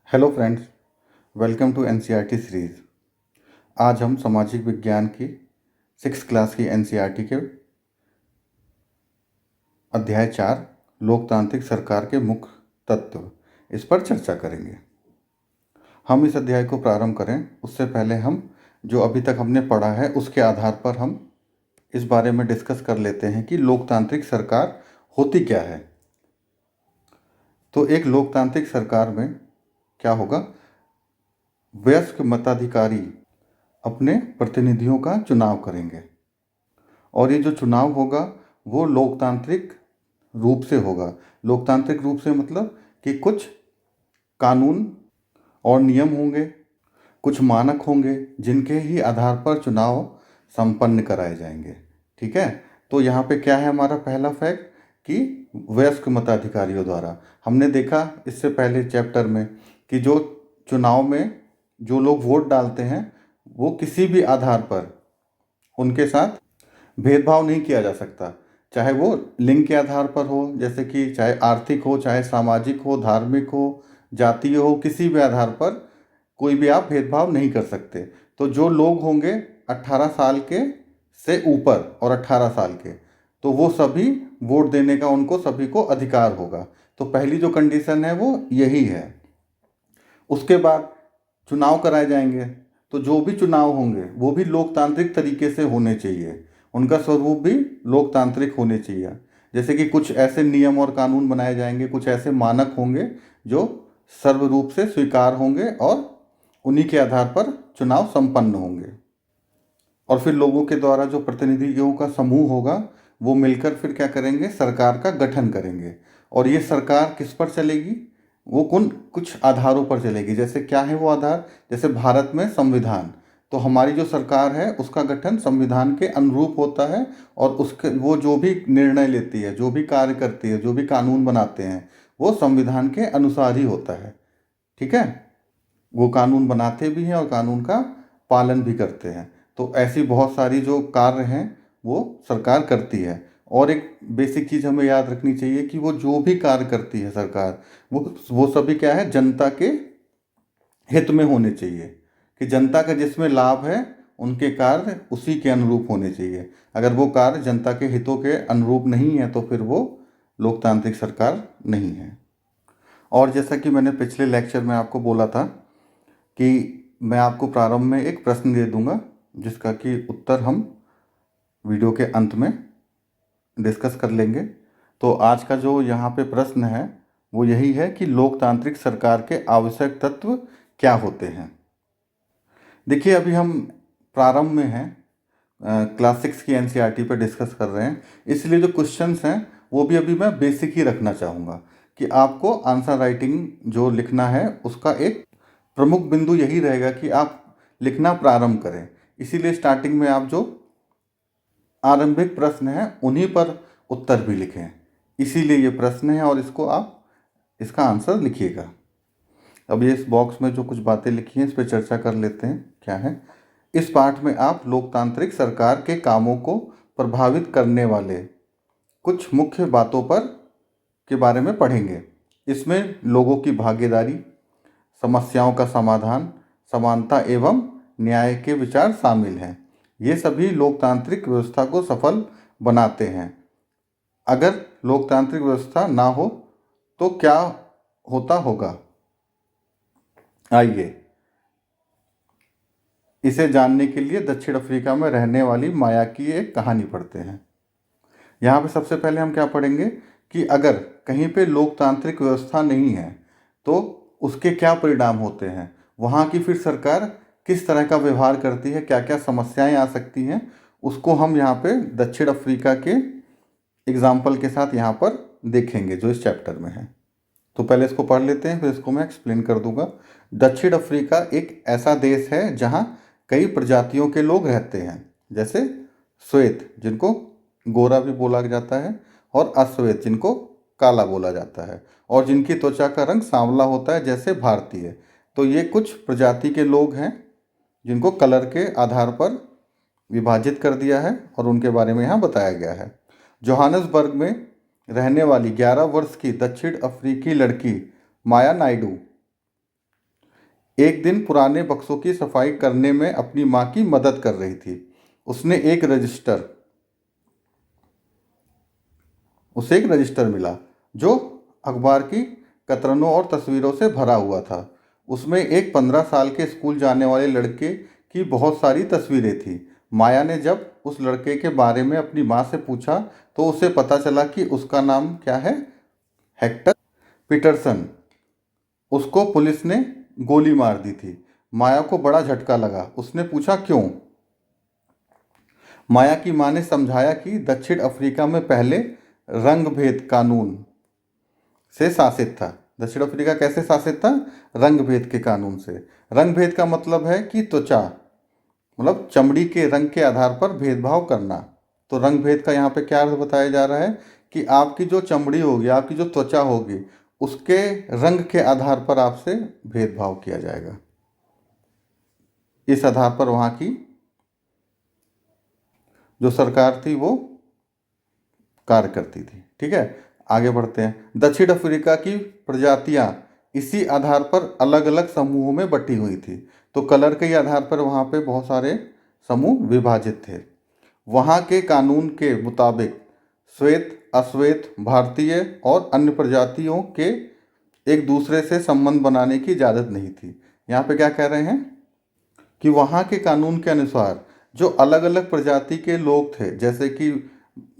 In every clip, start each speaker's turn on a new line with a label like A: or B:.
A: Hello friends, welcome to NCERT series. आज हम सामाजिक विज्ञान की 6th क्लास की एनसीईआरटी के अध्याय 4 लोकतांत्रिक सरकार के मुख्य तत्व इस पर चर्चा करेंगे। हम इस अध्याय को प्रारंभ करें उससे पहले हम जो अभी तक हमने पढ़ा है उसके आधार पर हम इस बारे में डिस्कस कर लेते हैं कि लोकतांत्रिक सरकार होती क्या है। तो एक लोकतांत्रिक सरकार में क्या होगा, वयस्क मताधिकारी अपने प्रतिनिधियों का चुनाव करेंगे और ये जो चुनाव होगा वो लोकतांत्रिक रूप से होगा। लोकतांत्रिक रूप से मतलब कि कुछ कानून और नियम होंगे, कुछ मानक होंगे जिनके ही आधार पर चुनाव संपन्न कराए जाएंगे। ठीक है, तो यहाँ पे क्या है हमारा पहला फैक्ट कि वयस्क मताधिकारियों द्वारा। हमने देखा इससे पहले चैप्टर में कि जो चुनाव में जो लोग वोट डालते हैं वो किसी भी आधार पर उनके साथ भेदभाव नहीं किया जा सकता, चाहे वो लिंग के आधार पर हो, जैसे कि चाहे आर्थिक हो, चाहे सामाजिक हो, धार्मिक हो, जातीय हो, किसी भी आधार पर कोई भी आप भेदभाव नहीं कर सकते। तो जो लोग होंगे 18 साल के से ऊपर और 18 साल के, तो वो सभी वोट देने का उनको सभी को अधिकार होगा। तो पहली जो कंडीशन है वो यही है। उसके बाद चुनाव कराए जाएंगे, तो जो भी चुनाव होंगे वो भी लोकतांत्रिक तरीके से होने चाहिए, उनका स्वरूप भी लोकतांत्रिक होने चाहिए। जैसे कि कुछ ऐसे नियम और कानून बनाए जाएंगे, कुछ ऐसे मानक होंगे जो सर्वरूप से स्वीकार होंगे और उन्हीं के आधार पर चुनाव संपन्न होंगे। और फिर लोगों के द्वारा जो प्रतिनिधियों का समूह होगा वो मिलकर फिर क्या करेंगे, सरकार का गठन करेंगे। और ये सरकार किस पर चलेगी, वो कुछ आधारों पर चलेगी। जैसे क्या है वो आधार, जैसे भारत में संविधान, तो हमारी जो सरकार है उसका गठन संविधान के अनुरूप होता है और उसके वो जो भी निर्णय लेती है, जो भी कार्य करती है, जो भी कानून बनाते हैं वो संविधान के अनुसार ही होता है। ठीक है, वो कानून बनाते भी हैं और कानून का पालन भी करते हैं। तो ऐसी बहुत सारी जो कार्य हैं वो सरकार करती है। और एक बेसिक चीज़ हमें याद रखनी चाहिए कि वो जो भी कार्य करती है सरकार, वो सभी क्या है, जनता के हित में होने चाहिए, कि जनता का जिसमें लाभ है उनके कार्य उसी के अनुरूप होने चाहिए। अगर वो कार्य जनता के हितों के अनुरूप नहीं है तो फिर वो लोकतांत्रिक सरकार नहीं है। और जैसा कि मैंने पिछले लेक्चर में आपको बोला था कि मैं आपको प्रारंभ में एक प्रश्न दे दूंगा जिसका कि उत्तर हम वीडियो के अंत में डिस्कस कर लेंगे। तो आज का जो यहाँ पे प्रश्न है वो यही है कि लोकतांत्रिक सरकार के आवश्यक तत्व क्या होते हैं। देखिए, अभी हम प्रारंभ में हैं, क्लास 6 की एनसीईआरटी पे डिस्कस कर रहे हैं, इसलिए जो क्वेश्चंस हैं वो भी अभी मैं बेसिक ही रखना चाहूँगा कि आपको आंसर राइटिंग जो लिखना है उसका एक प्रमुख बिंदु यही रहेगा कि आप लिखना प्रारंभ करें। इसीलिए स्टार्टिंग में आप जो आरंभिक प्रश्न है उन्हीं पर उत्तर भी लिखें, इसीलिए ये प्रश्न है और इसको आप इसका आंसर लिखिएगा। अब ये इस बॉक्स में जो कुछ बातें लिखी हैं इस पर चर्चा कर लेते हैं। क्या है, इस पाठ में आप लोकतांत्रिक सरकार के कामों को प्रभावित करने वाले कुछ मुख्य बातों पर के बारे में पढ़ेंगे। इसमें लोगों की भागीदारी, समस्याओं का समाधान, समानता एवं न्याय के विचार शामिल हैं। ये सभी लोकतांत्रिक व्यवस्था को सफल बनाते हैं। अगर लोकतांत्रिक व्यवस्था ना हो तो क्या होता होगा, आइए इसे जानने के लिए दक्षिण अफ्रीका में रहने वाली माया की एक कहानी पढ़ते हैं। यहाँ पे सबसे पहले हम क्या पढ़ेंगे कि अगर कहीं पे लोकतांत्रिक व्यवस्था नहीं है तो उसके क्या परिणाम होते हैं, वहाँ की फिर सरकार किस तरह का व्यवहार करती है, क्या क्या समस्याएं आ सकती हैं, उसको हम यहाँ पे दक्षिण अफ्रीका के एग्जाम्पल के साथ यहाँ पर देखेंगे जो इस चैप्टर में है। तो पहले इसको पढ़ लेते हैं, फिर इसको मैं एक्सप्लेन कर दूंगा। दक्षिण अफ्रीका एक ऐसा देश है जहाँ कई प्रजातियों के लोग रहते हैं, जैसे श्वेत जिनको गोरा भी बोला जाता है और अश्वेत जिनको काला बोला जाता है, और जिनकी त्वचा का रंग सांवला होता है जैसे भारतीय। तो ये कुछ प्रजाति के लोग हैं जिनको कलर के आधार पर विभाजित कर दिया है और उनके बारे में यहाँ बताया गया है। जोहानसबर्ग में रहने वाली 11 वर्ष की दक्षिण अफ्रीकी लड़की माया नायडू एक दिन पुराने बक्सों की सफाई करने में अपनी माँ की मदद कर रही थी। उसने एक रजिस्टर उसे एक रजिस्टर मिला जो अखबार की कतरनों और तस्वीरों से भरा हुआ था। उसमें एक 15 साल के स्कूल जाने वाले लड़के की बहुत सारी तस्वीरें थी। माया ने जब उस लड़के के बारे में अपनी माँ से पूछा तो उसे पता चला कि उसका नाम क्या है, हेक्टर पीटरसन। उसको पुलिस ने गोली मार दी थी। माया को बड़ा झटका लगा। उसने पूछा क्यों। माया की माँ ने समझाया कि दक्षिण अफ्रीका में पहले रंग भेद कानून से शासित था। दक्षिण अफ्रीका कैसे शासित था? रंग भेद के कानून से। रंग भेद का मतलब है कि त्वचा, मतलब चमड़ी के रंग के आधार पर भेदभाव करना। तो रंग भेद का यहाँ पे क्या अर्थ बताया जा रहा है कि आपकी जो चमड़ी होगी, आपकी जो त्वचा होगी, उसके रंग के आधार पर आपसे भेदभाव किया जाएगा। इस आधार पर वहाँ की जो सरकार थी वो कार्य करती थी। ठीक है, आगे बढ़ते हैं। दक्षिण अफ्रीका की प्रजातियां इसी आधार पर अलग अलग समूहों में बटी हुई थी। तो कलर के आधार पर वहाँ पे बहुत सारे समूह विभाजित थे। वहाँ के कानून के मुताबिक श्वेत, अश्वेत, भारतीय और अन्य प्रजातियों के एक दूसरे से संबंध बनाने की इजाज़त नहीं थी। यहाँ पे क्या कह रहे हैं कि वहाँ के कानून के अनुसार जो अलग अलग प्रजाति के लोग थे, जैसे कि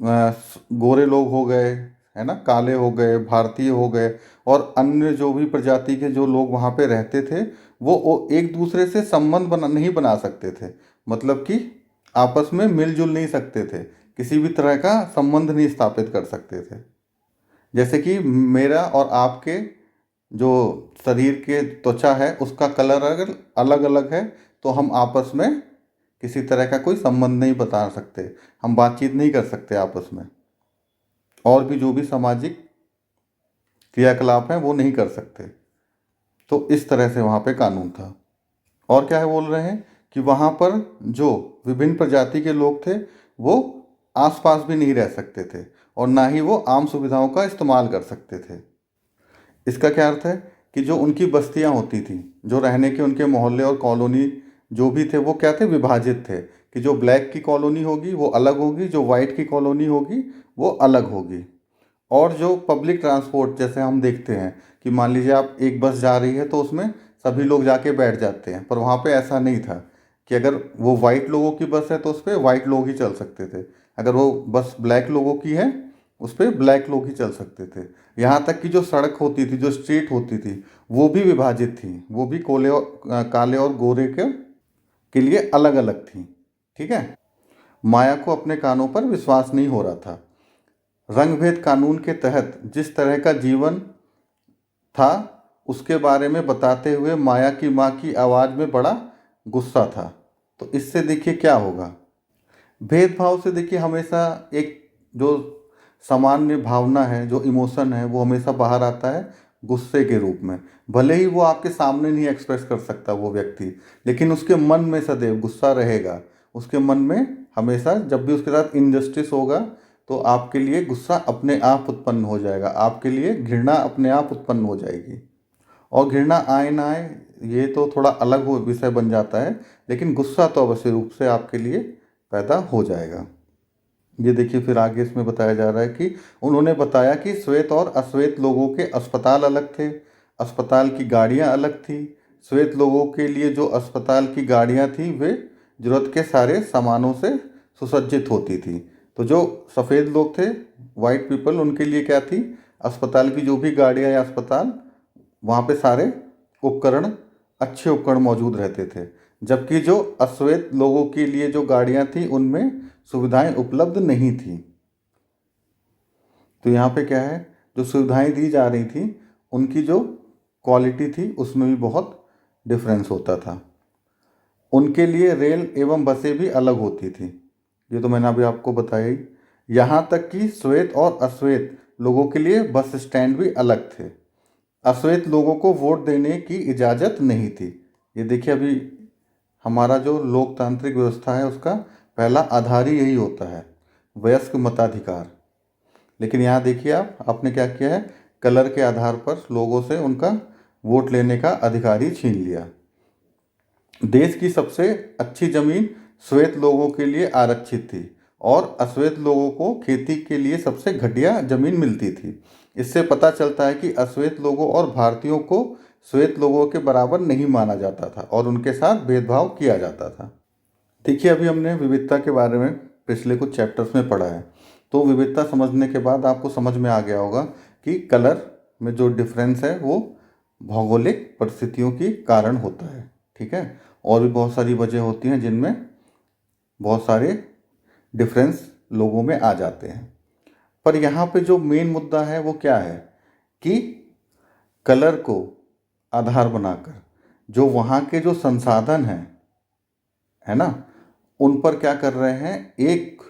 A: गोरे लोग हो गए, है ना, काले हो गए, भारतीय हो गए, और अन्य जो भी प्रजाति के जो लोग वहाँ पे रहते थे, वो एक दूसरे से संबंध नहीं बना सकते थे। मतलब कि आपस में मिलजुल नहीं सकते थे, किसी भी तरह का संबंध नहीं स्थापित कर सकते थे। जैसे कि मेरा और आपके जो शरीर के त्वचा है उसका कलर अगर अलग अलग है तो हम आपस में किसी तरह का कोई संबंध नहीं बता सकते, हम बातचीत नहीं कर सकते आपस में, और भी जो भी सामाजिक क्रियाकलाप हैं वो नहीं कर सकते। तो इस तरह से वहाँ पे कानून था। और क्या है बोल रहे हैं कि वहाँ पर जो विभिन्न प्रजाति के लोग थे वो आसपास भी नहीं रह सकते थे और ना ही वो आम सुविधाओं का इस्तेमाल कर सकते थे। इसका क्या अर्थ है कि जो उनकी बस्तियां होती थी, जो रहने के उनके मोहल्ले और कॉलोनी जो भी थे, वो क्या थे, विभाजित थे। कि जो ब्लैक की कॉलोनी होगी वो अलग होगी, जो वाइट की कॉलोनी होगी वो अलग होगी। और जो पब्लिक ट्रांसपोर्ट जैसे हम देखते हैं कि मान लीजिए आप एक बस जा रही है तो उसमें सभी लोग जाके बैठ जाते हैं, पर वहाँ पे ऐसा नहीं था कि अगर वो वाइट लोगों की बस है तो उस पर वाइट लोग ही चल सकते थे, अगर वो बस ब्लैक लोगों की है उस पर ब्लैक लोग ही चल सकते थे। यहाँ तक कि जो सड़क होती थी, जो स्ट्रीट होती थी, वो भी विभाजित थी, वो भी काले और गोरे के लिए अलग अलग थी। ठीक है, माया को अपने कानों पर विश्वास नहीं हो रहा था। रंगभेद कानून के तहत जिस तरह का जीवन था उसके बारे में बताते हुए माया की माँ की आवाज़ में बड़ा गुस्सा था। तो इससे देखिए क्या होगा, भेदभाव से देखिए हमेशा एक जो सामान्य भावना है, जो इमोशन है, वो हमेशा बाहर आता है गुस्से के रूप में। भले ही वो आपके सामने नहीं एक्सप्रेस कर सकता वो व्यक्ति, लेकिन उसके मन में सदैव गुस्सा रहेगा। उसके मन में हमेशा जब भी उसके साथ इनजस्टिस होगा तो आपके लिए गुस्सा अपने आप उत्पन्न हो जाएगा, आपके लिए घृणा अपने आप उत्पन्न हो जाएगी। और घृणा आए ना आए ये तो थोड़ा अलग हो विषय बन जाता है, लेकिन गुस्सा तो अवश्य रूप से आपके लिए पैदा हो जाएगा। ये देखिए फिर आगे इसमें बताया जा रहा है कि उन्होंने बताया कि श्वेत और अश्वेत लोगों के अस्पताल अलग थे, अस्पताल की गाड़ियां अलग थी। श्वेत लोगों के लिए जो अस्पताल की गाड़ियां थी वे जरूरत के सारे सामानों से सुसज्जित होती थी। तो जो सफ़ेद लोग थे, वाइट पीपल, उनके लिए क्या थी, अस्पताल की जो भी गाड़ियां या अस्पताल, वहाँ पे सारे उपकरण, अच्छे उपकरण मौजूद रहते थे। जबकि जो अश्वेत लोगों के लिए जो गाड़ियाँ थी उनमें सुविधाएं उपलब्ध नहीं थी। तो यहाँ पे क्या है, जो सुविधाएं दी जा रही थी उनकी जो क्वालिटी थी उसमें भी बहुत डिफरेंस होता था। उनके लिए रेल एवं बसें भी अलग होती थी, ये तो मैंने अभी आपको बताया ही। यहाँ तक कि श्वेत और अश्वेत लोगों के लिए बस स्टैंड भी अलग थे। अश्वेत लोगों को वोट देने की इजाज़त नहीं थी। ये देखिए अभी हमारा जो लोकतांत्रिक व्यवस्था है उसका पहला आधार ही यही होता है, वयस्क मताधिकार। लेकिन यहाँ देखिए आपने क्या किया है, कलर के आधार पर लोगों से उनका वोट लेने का अधिकार ही छीन लिया। देश की सबसे अच्छी जमीन श्वेत लोगों के लिए आरक्षित थी और अश्वेत लोगों को खेती के लिए सबसे घटिया जमीन मिलती थी। इससे पता चलता है कि अश्वेत लोगों और भारतीयों को श्वेत लोगों के बराबर नहीं माना जाता था और उनके साथ भेदभाव किया जाता था। देखिए, अभी हमने विविधता के बारे में पिछले कुछ चैप्टर्स में पढ़ा है, तो विविधता समझने के बाद आपको समझ में आ गया होगा कि कलर में जो डिफरेंस है वो भौगोलिक परिस्थितियों के कारण होता है। ठीक है, और भी बहुत सारी वजह होती हैं जिनमें बहुत सारे डिफरेंस लोगों में आ जाते हैं। पर यहाँ पे जो मेन मुद्दा है वो क्या है कि कलर को आधार बनाकर जो वहाँ के जो संसाधन हैं, है ना, उन पर क्या कर रहे हैं, एक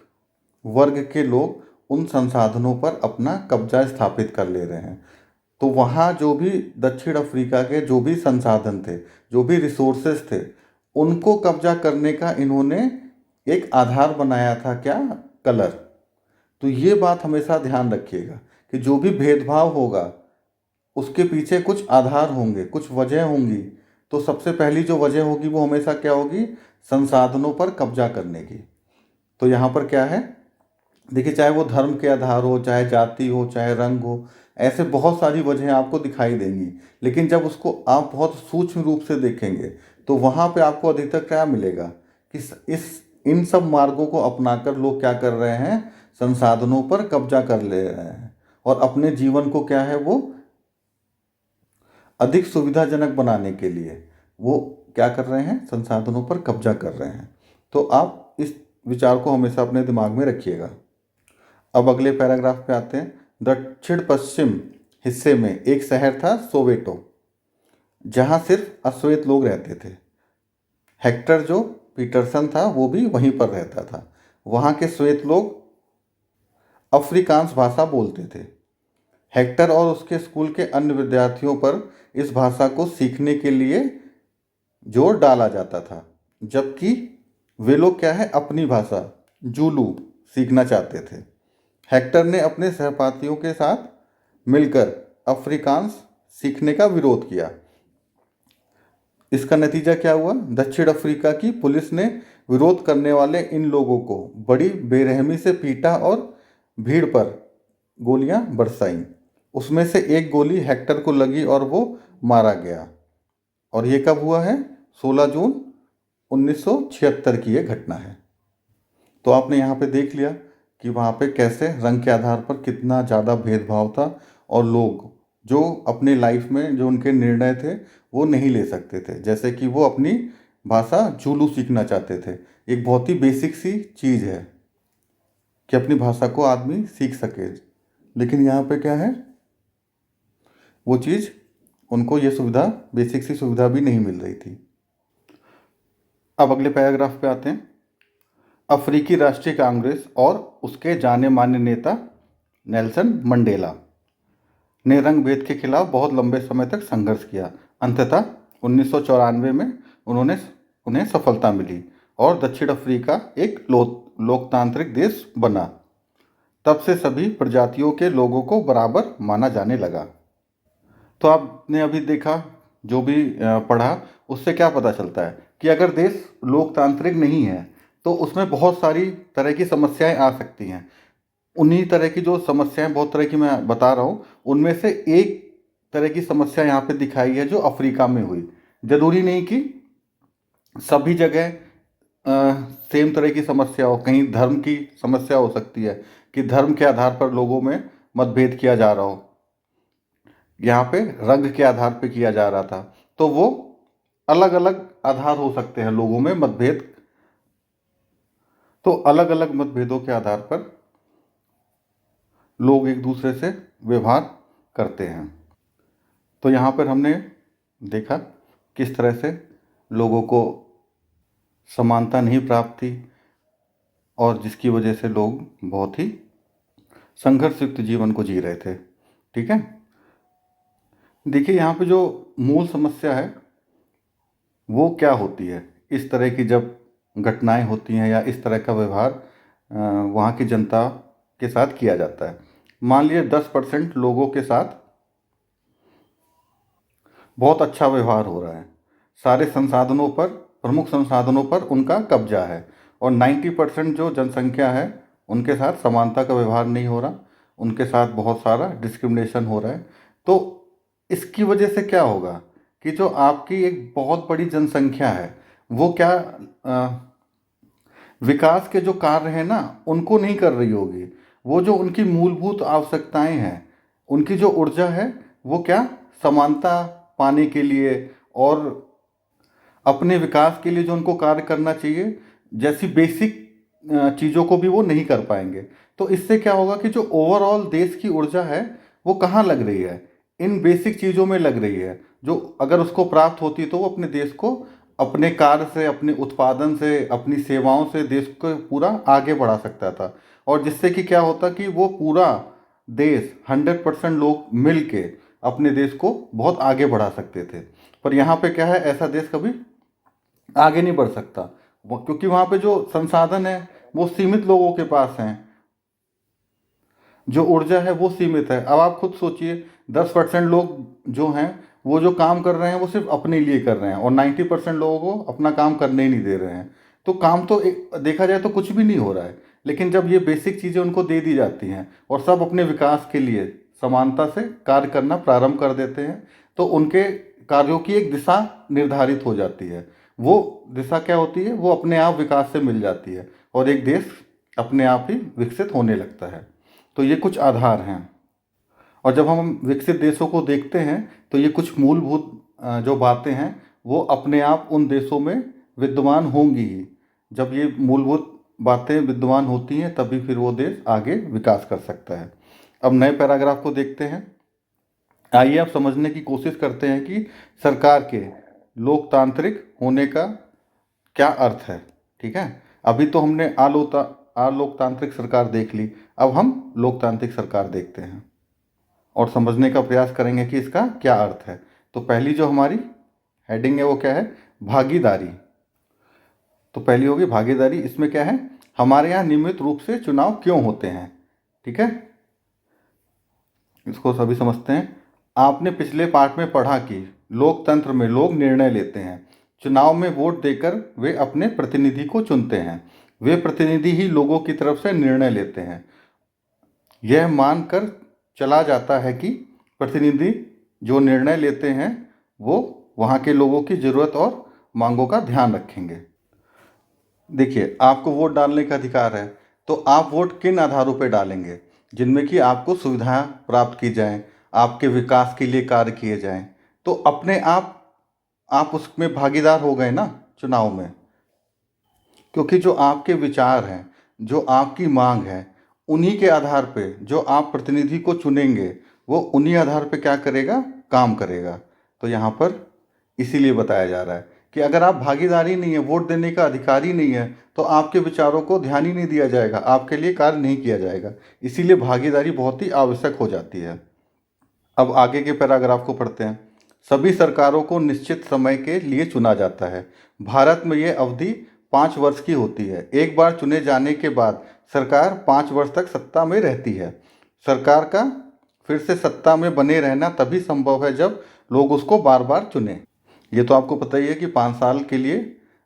A: वर्ग के लोग उन संसाधनों पर अपना कब्जा स्थापित कर ले रहे हैं। तो वहाँ जो भी दक्षिण अफ्रीका के जो भी संसाधन थे, जो भी रिसोर्सेज थे, उनको कब्जा करने का इन्होंने एक आधार बनाया था, क्या, कलर। तो ये बात हमेशा ध्यान रखिएगा कि जो भी भेदभाव होगा उसके पीछे कुछ आधार होंगे, कुछ वजह होंगी। तो सबसे पहली जो वजह होगी वो हमेशा क्या होगी, संसाधनों पर कब्जा करने की। तो यहाँ पर क्या है, देखिए, चाहे वो धर्म के आधार हो, चाहे जाति हो, चाहे रंग हो, ऐसे बहुत सारी वजहें आपको दिखाई देंगी। लेकिन जब उसको आप बहुत सूक्ष्म रूप से देखेंगे तो वहाँ पे आपको अधिकतर क्या मिलेगा कि इन सब मार्गों को अपनाकर लोग क्या कर रहे हैं, संसाधनों पर कब्जा कर ले रहे हैं और अपने जीवन को क्या है वो अधिक सुविधाजनक बनाने के लिए वो क्या कर रहे हैं, संसाधनों पर कब्जा कर रहे हैं। तो आप इस विचार को हमेशा अपने दिमाग में रखिएगा। अब अगले पैराग्राफ पे आते हैं। दक्षिण पश्चिम हिस्से में एक शहर था सोवेटो, जहां सिर्फ अश्वेत लोग रहते थे। हेक्टर जो पीटरसन था वो भी वहीं पर रहता था। वहां के श्वेत लोग अफ्रीकांस भाषा बोलते थे। हेक्टर और उसके स्कूल के अन्य विद्यार्थियों पर इस भाषा को सीखने के लिए जोर डाला जाता था, जबकि वे लोग क्या है, अपनी भाषा जूलू सीखना चाहते थे। हेक्टर ने अपने सहपाठियों के साथ मिलकर अफ्रीकांस सीखने का विरोध किया। इसका नतीजा क्या हुआ, दक्षिण अफ्रीका की पुलिस ने विरोध करने वाले इन लोगों को बड़ी बेरहमी से पीटा और भीड़ पर गोलियां बरसाईं। उसमें से एक गोली हेक्टर को लगी और वो मारा गया। और ये कब हुआ है, 16 जून 1976 की ये घटना है। तो आपने यहाँ पे देख लिया कि वहाँ पे कैसे रंग के आधार पर कितना ज़्यादा भेदभाव था और लोग जो अपने लाइफ में जो उनके निर्णय थे वो नहीं ले सकते थे। जैसे कि वो अपनी भाषा जूलू सीखना चाहते थे। एक बहुत ही बेसिक सी चीज़ है कि अपनी भाषा को आदमी सीख सके, लेकिन यहाँ पे क्या है, वो चीज़ उनको ये सुविधा, बेसिक सी सुविधा भी नहीं मिल रही थी। अब अगले पैराग्राफ पे आते हैं। अफ्रीकी राष्ट्रीय कांग्रेस और उसके जाने माने नेता नेल्सन मंडेला ने रंग भेद के खिलाफ बहुत लंबे समय तक संघर्ष किया। अंततः 1994 में उन्हें सफलता मिली और दक्षिण अफ्रीका एक लोकतांत्रिक देश बना। तब से सभी प्रजातियों के लोगों को बराबर माना जाने लगा। तो आपने अभी देखा, जो भी पढ़ा, उससे क्या पता चलता है कि अगर देश लोकतांत्रिक नहीं है तो उसमें बहुत सारी तरह की समस्याएं आ सकती हैं। उन्हीं तरह की जो समस्याएं, बहुत तरह की मैं बता रहा हूँ, उनमें से एक तरह की समस्या यहाँ पे दिखाई है जो अफ्रीका में हुई। जरूरी नहीं कि सभी जगह सेम तरह की समस्या हो, कहीं धर्म की समस्या हो सकती है कि धर्म के आधार पर लोगों में मतभेद किया जा रहा हो। यहाँ पे रंग के आधार पे किया जा रहा था, तो वो अलग अलग आधार हो सकते हैं लोगों में मतभेद। तो अलग अलग मतभेदों के आधार पर लोग एक दूसरे से व्यवहार करते हैं। तो यहाँ पर हमने देखा किस तरह से लोगों को समानता नहीं प्राप्त थी और जिसकी वजह से लोग बहुत ही संघर्षयुक्त जीवन को जी रहे थे। ठीक है, देखिए यहाँ पे जो मूल समस्या है वो क्या होती है। इस तरह की जब घटनाएं होती हैं या इस तरह का व्यवहार वहाँ की जनता के साथ किया जाता है, मान लीजिए 10% लोगों के साथ बहुत अच्छा व्यवहार हो रहा है, सारे संसाधनों पर प्रमुख संसाधनों पर उनका कब्जा है और 90% जो जनसंख्या है उनके साथ समानता का व्यवहार नहीं हो रहा, उनके साथ बहुत सारा डिस्क्रिमिनेशन हो रहा है। तो इसकी वजह से क्या होगा कि जो आपकी एक बहुत बड़ी जनसंख्या है वो क्या विकास के जो कार्य हैं ना उनको नहीं कर रही होगी। वो जो उनकी मूलभूत आवश्यकताएं हैं, उनकी जो ऊर्जा है वो क्या समानता पाने के लिए और अपने विकास के लिए जो उनको कार्य करना चाहिए, जैसी बेसिक चीज़ों को भी वो नहीं कर पाएंगे। तो इससे क्या होगा कि जो ओवरऑल देश की ऊर्जा है वो कहाँ लग रही है, इन बेसिक चीज़ों में लग रही है, जो अगर उसको प्राप्त होती तो वो अपने देश को अपने कार्य से, अपने उत्पादन से, अपनी सेवाओं से देश को पूरा आगे बढ़ा सकता था। और जिससे कि क्या होता कि वो पूरा देश 100% लोग मिल के अपने देश को बहुत आगे बढ़ा सकते थे। पर यहाँ पे क्या है, ऐसा देश कभी आगे नहीं बढ़ सकता क्योंकि वहाँ पे जो संसाधन है वो सीमित लोगों के पास हैं, जो ऊर्जा है वो सीमित है। अब आप खुद सोचिए, 10% लोग जो हैं वो जो काम कर रहे हैं वो सिर्फ अपने लिए कर रहे हैं और 90% लोगों को अपना काम करने ही नहीं दे रहे हैं। तो काम तो देखा जाए तो कुछ भी नहीं हो रहा है। लेकिन जब ये बेसिक चीज़ें उनको दे दी जाती हैं और सब अपने विकास के लिए समानता से कार्य करना प्रारंभ कर देते हैं तो उनके कार्यों की एक दिशा निर्धारित हो जाती है। वो दिशा क्या होती है, वो अपने आप विकास से मिल जाती है और एक देश अपने आप ही विकसित होने लगता है। तो ये कुछ आधार हैं। और जब हम विकसित देशों को देखते हैं तो ये कुछ मूलभूत जो बातें हैं वो अपने आप उन देशों में विद्यमान होंगी ही। जब ये मूलभूत बातें विद्यमान होती हैं तभी फिर वो देश आगे विकास कर सकता है। अब नए पैराग्राफ को देखते हैं। आइए आप समझने की कोशिश करते हैं कि सरकार के लोकतांत्रिक होने का क्या अर्थ है। ठीक है, अभी तो हमने अलोकतांत्रिक सरकार देख ली, अब हम लोकतांत्रिक सरकार देखते हैं और समझने का प्रयास करेंगे कि इसका क्या अर्थ है। तो पहली जो हमारी हेडिंग है वो क्या है, भागीदारी। तो पहली होगी भागीदारी। इसमें क्या है, हमारे यहाँ नियमित रूप से चुनाव क्यों होते हैं। ठीक है, इसको सभी समझते हैं। आपने पिछले पार्ट में पढ़ा कि लोकतंत्र में लोग निर्णय लेते हैं, चुनाव में वोट देकर वे अपने प्रतिनिधि को चुनते हैं, वे प्रतिनिधि ही लोगों की तरफ से निर्णय लेते हैं। यह मानकर चला जाता है कि प्रतिनिधि जो निर्णय लेते हैं वो वहाँ के लोगों की ज़रूरत और मांगों का ध्यान रखेंगे। देखिए, आपको वोट डालने का अधिकार है, तो आप वोट किन आधारों पर डालेंगे, जिनमें कि आपको सुविधाएं प्राप्त की जाएं, आपके विकास के लिए कार्य किए जाएं। तो अपने आप उसमें भागीदार हो गए ना चुनाव में, क्योंकि जो आपके विचार हैं, जो आपकी मांग है, उन्हीं के आधार पे जो आप प्रतिनिधि को चुनेंगे वो उन्हीं आधार पे क्या करेगा, काम करेगा। तो यहाँ पर इसीलिए बताया जा रहा है कि अगर आप भागीदारी नहीं है, वोट देने का अधिकार ही नहीं है, तो आपके विचारों को ध्यान ही नहीं दिया जाएगा, आपके लिए कार्य नहीं किया जाएगा। इसीलिए भागीदारी बहुत ही आवश्यक हो जाती है। अब आगे के पैराग्राफ को पढ़ते हैं। सभी सरकारों को निश्चित समय के लिए चुना जाता है। भारत में यह अवधि 5 वर्ष की होती है। एक बार चुने जाने के बाद सरकार 5 वर्ष तक सत्ता में रहती है। सरकार का फिर से सत्ता में बने रहना तभी संभव है जब लोग उसको बार बार चुने। ये तो आपको पता ही है कि 5 साल के लिए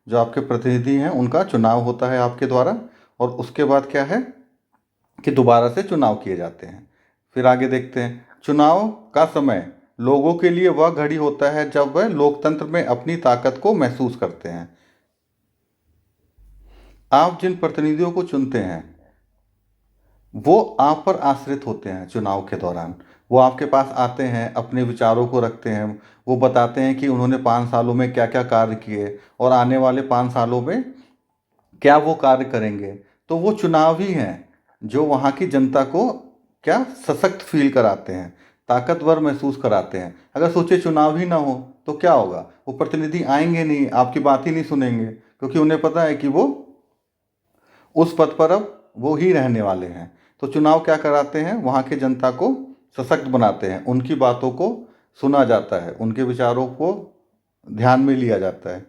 A: जो आपके प्रतिनिधि हैं उनका चुनाव होता है आपके द्वारा, और उसके बाद क्या है कि दोबारा से चुनाव किए जाते हैं। फिर आगे देखते हैं। चुनाव का समय लोगों के लिए वह घड़ी होता है जब वह लोकतंत्र में अपनी ताकत को महसूस करते हैं। आप जिन प्रतिनिधियों को चुनते हैं वो आप पर आश्रित होते हैं। चुनाव के दौरान वो आपके पास आते हैं, अपने विचारों को रखते हैं, वो बताते हैं कि उन्होंने 5 सालों में क्या क्या कार्य किए और आने वाले 5 सालों में क्या वो कार्य करेंगे। तो वो चुनाव ही हैं जो वहाँ की जनता को क्या सशक्त फील कराते हैं, ताकतवर महसूस कराते हैं। अगर सोचे चुनाव ही ना हो तो क्या होगा, वो प्रतिनिधि आएंगे नहीं, आपकी बात ही नहीं सुनेंगे, क्योंकि उन्हें पता है कि वो उस पद पर अब वो ही रहने वाले हैं। तो चुनाव क्या कराते हैं, वहाँ की जनता को सशक्त बनाते हैं, उनकी बातों को सुना जाता है, उनके विचारों को ध्यान में लिया जाता है।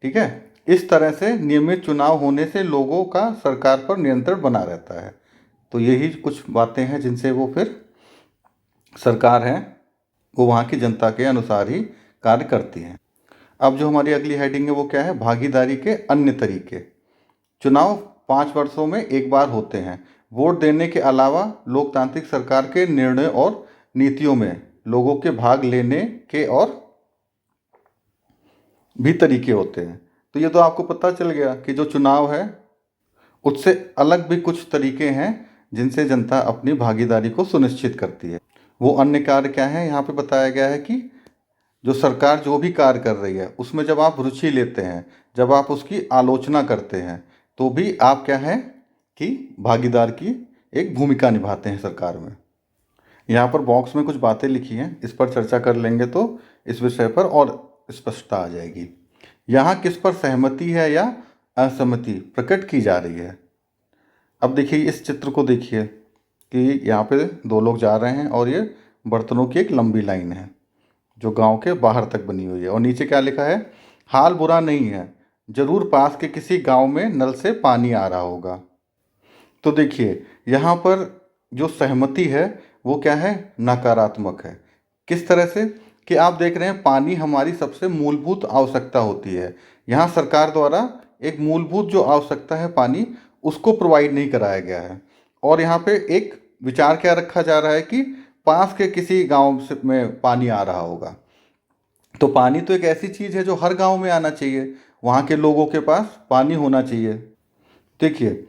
A: ठीक है, इस तरह से नियमित चुनाव होने से लोगों का सरकार पर नियंत्रण बना रहता है। तो यही कुछ बातें हैं जिनसे वो फिर सरकार है वो वहाँ की जनता के अनुसार ही कार्य करती है। अब जो हमारी अगली हेडिंग है वो क्या है, भागीदारी के अन्य तरीके। चुनाव 5 वर्षों में एक बार होते हैं। वोट देने के अलावा लोकतांत्रिक सरकार के निर्णय और नीतियों में लोगों के भाग लेने के और भी तरीके होते हैं। तो ये तो आपको पता चल गया कि जो चुनाव है उससे अलग भी कुछ तरीके हैं जिनसे जनता अपनी भागीदारी को सुनिश्चित करती है। वो अन्य कार्य क्या है, यहाँ पे बताया गया है कि जो सरकार जो भी कार्य कर रही है उसमें जब आप रुचि लेते हैं, जब आप उसकी आलोचना करते हैं, तो भी आप क्या है कि भागीदार की एक भूमिका निभाते हैं सरकार में। यहाँ पर बॉक्स में कुछ बातें लिखी हैं, इस पर चर्चा कर लेंगे तो इस विषय पर और स्पष्टता आ जाएगी। यहाँ किस पर सहमति है या असहमति प्रकट की जा रही है। अब देखिए इस चित्र को देखिए कि यहाँ पे 2 लोग जा रहे हैं और ये बर्तनों की एक लंबी लाइन है जो गांव के बाहर तक बनी हुई है, और नीचे क्या लिखा है, हाल बुरा नहीं है, जरूर पास के किसी गांव में नल से पानी आ रहा होगा। तो देखिए यहाँ पर जो सहमति है वो क्या है, नकारात्मक है। किस तरह से कि आप देख रहे हैं पानी हमारी सबसे मूलभूत आवश्यकता होती है। यहाँ सरकार द्वारा एक मूलभूत जो आवश्यकता है पानी, उसको प्रोवाइड नहीं कराया गया है। और यहाँ पे एक विचार क्या रखा जा रहा है कि पास के किसी गांव से में पानी आ रहा होगा। तो पानी तो एक ऐसी चीज़ है जो हर गांव में आना चाहिए, वहाँ के लोगों के पास पानी होना चाहिए। देखिए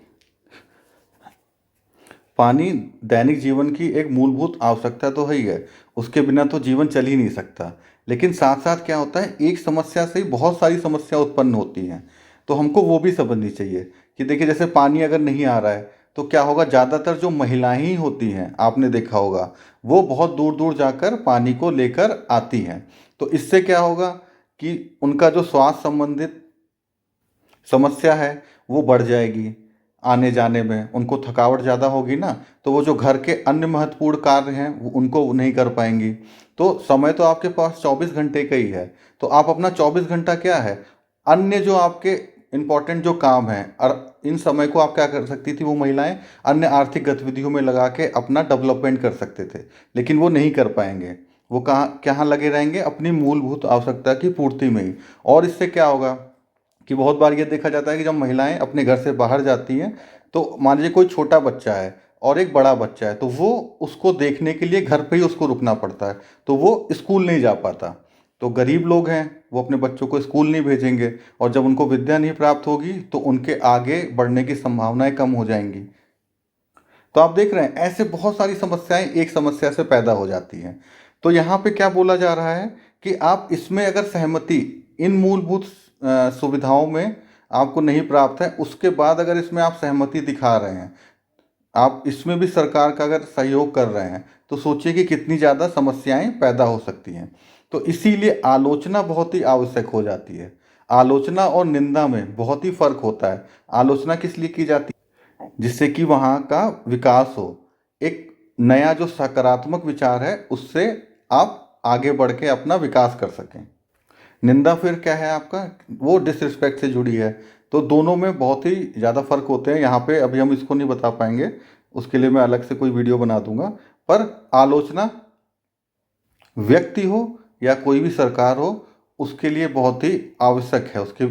A: पानी दैनिक जीवन की एक मूलभूत आवश्यकता तो है ही है, उसके बिना तो जीवन चल ही नहीं सकता। लेकिन साथ साथ क्या होता है, एक समस्या से ही बहुत सारी समस्या उत्पन्न होती हैं। तो हमको वो भी समझनी चाहिए कि देखिए जैसे पानी अगर नहीं आ रहा है तो क्या होगा, ज़्यादातर जो महिलाएं ही होती हैं आपने देखा होगा, वो बहुत दूर दूर जाकर पानी को लेकर आती हैं। तो इससे क्या होगा कि उनका जो स्वास्थ्य संबंधित समस्या है वो बढ़ जाएगी। आने जाने में उनको थकावट ज़्यादा होगी ना, तो वो जो घर के अन्य महत्वपूर्ण कार्य हैं वो उनको नहीं कर पाएंगी। तो समय तो आपके पास 24 घंटे का ही है, तो आप अपना 24 घंटा क्या है, अन्य जो आपके इम्पोर्टेंट जो काम हैं, और इन समय को आप क्या कर सकती थी वो महिलाएं, अन्य आर्थिक गतिविधियों में लगा के अपना डेवलपमेंट कर सकते थे। लेकिन वो नहीं कर पाएंगे, वो कहाँ लगे रहेंगे, अपनी मूलभूत आवश्यकता की पूर्ति में ही। और इससे क्या होगा कि बहुत बार ये देखा जाता है कि जब महिलाएं अपने घर से बाहर जाती हैं, तो मान लीजिए कोई छोटा बच्चा है और एक बड़ा बच्चा है, तो वो उसको देखने के लिए घर पे ही उसको रुकना पड़ता है, तो वो स्कूल नहीं जा पाता। तो गरीब लोग हैं वो अपने बच्चों को स्कूल नहीं भेजेंगे, और जब उनको विद्या नहीं प्राप्त होगी तो उनके आगे बढ़ने की संभावनाएं कम हो जाएंगी। तो आप देख रहे हैं ऐसे बहुत सारी समस्याएं एक समस्या से पैदा हो जाती हैं। तो यहाँ पे क्या बोला जा रहा है कि आप इसमें अगर सहमति, इन मूलभूत सुविधाओं में आपको नहीं प्राप्त है, उसके बाद अगर इसमें आप सहमति दिखा रहे हैं, आप इसमें भी सरकार का अगर सहयोग कर रहे हैं, तो सोचिए कि कितनी ज़्यादा समस्याएं पैदा हो सकती हैं। तो इसीलिए आलोचना बहुत ही आवश्यक हो जाती है। आलोचना और निंदा में बहुत ही फर्क होता है। आलोचना किस लिए की जाती है, जिससे कि वहाँ का विकास हो, एक नया जो सकारात्मक विचार है उससे आप आगे बढ़ के अपना विकास कर सकें। निंदा फिर क्या है आपका, वो डिसरिस्पेक्ट से जुड़ी है। तो दोनों में बहुत ही ज़्यादा फर्क होते हैं। यहाँ पे अभी हम इसको नहीं बता पाएंगे, उसके लिए मैं अलग से कोई वीडियो बना दूंगा। पर आलोचना व्यक्ति हो या कोई भी सरकार हो, उसके लिए बहुत ही आवश्यक है, उसके